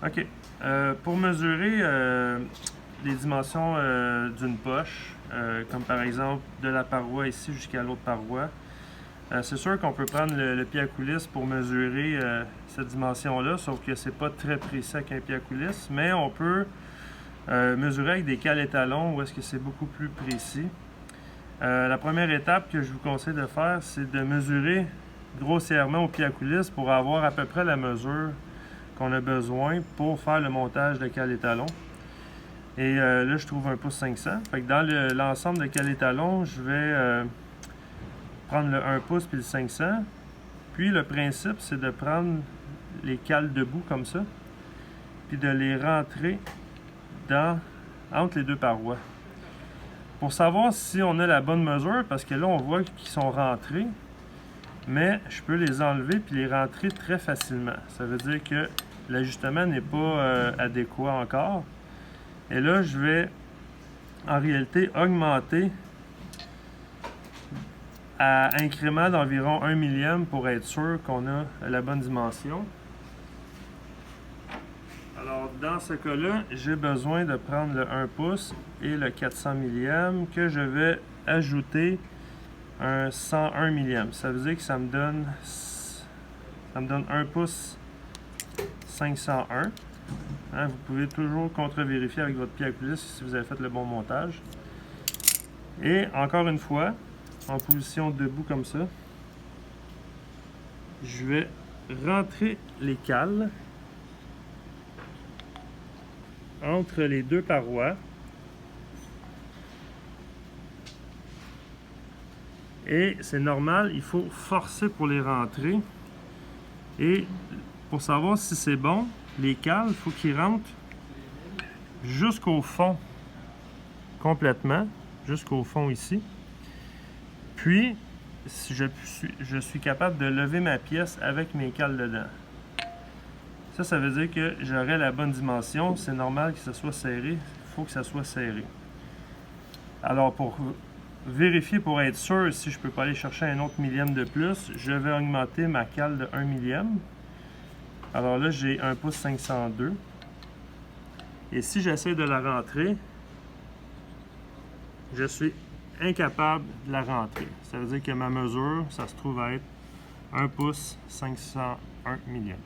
OK. Pour mesurer les dimensions d'une poche, comme par exemple de la paroi ici jusqu'à l'autre paroi, c'est sûr qu'on peut prendre le pied à coulisse pour mesurer cette dimension-là, sauf que c'est pas très précis avec un pied à coulisse, mais on peut mesurer avec des cales étalons où est-ce que c'est beaucoup plus précis. La première étape que je vous conseille de faire, c'est de mesurer grossièrement au pied à coulisse pour avoir à peu près la mesure qu'on a besoin pour faire le montage de cale étalon. Et là, je trouve un pouce 500. Fait que dans l'ensemble de cale étalon, je vais prendre le 1 pouce puis le 500. Puis le principe, c'est de prendre les cales debout comme ça, puis de les rentrer entre les deux parois. Pour savoir si on a la bonne mesure, parce que là, on voit qu'ils sont rentrés, mais je peux les enlever puis les rentrer très facilement. Ça veut dire que l'ajustement n'est pas adéquat encore. Et là, je vais en réalité augmenter à incrément d'environ 1 millième pour être sûr qu'on a la bonne dimension. Alors, dans ce cas-là, j'ai besoin de prendre le 1 pouce et le 400 millième que je vais ajouter un 101 millième. Ça veut dire que ça me donne 1 pouce 501. Hein, vous pouvez toujours contre-vérifier avec votre pied à coulisse si vous avez fait le bon montage. Et encore une fois, en position debout comme ça, je vais rentrer les cales entre les deux parois. Et c'est normal, il faut forcer pour les rentrer. Et pour savoir si c'est bon, les cales, il faut qu'ils rentrent jusqu'au fond, complètement, jusqu'au fond ici. Puis, si je suis capable de lever ma pièce avec mes cales dedans. Ça veut dire que j'aurai la bonne dimension. C'est normal que ce soit serré. Il faut que ça soit serré. Alors, pour vérifier, pour être sûr si je ne peux pas aller chercher un autre millième de plus, je vais augmenter ma cale de 1 millième. Alors là, j'ai 1 pouce 502. Et si j'essaie de la rentrer, je suis incapable de la rentrer. Ça veut dire que ma mesure, ça se trouve à être 1 pouce 501 millième.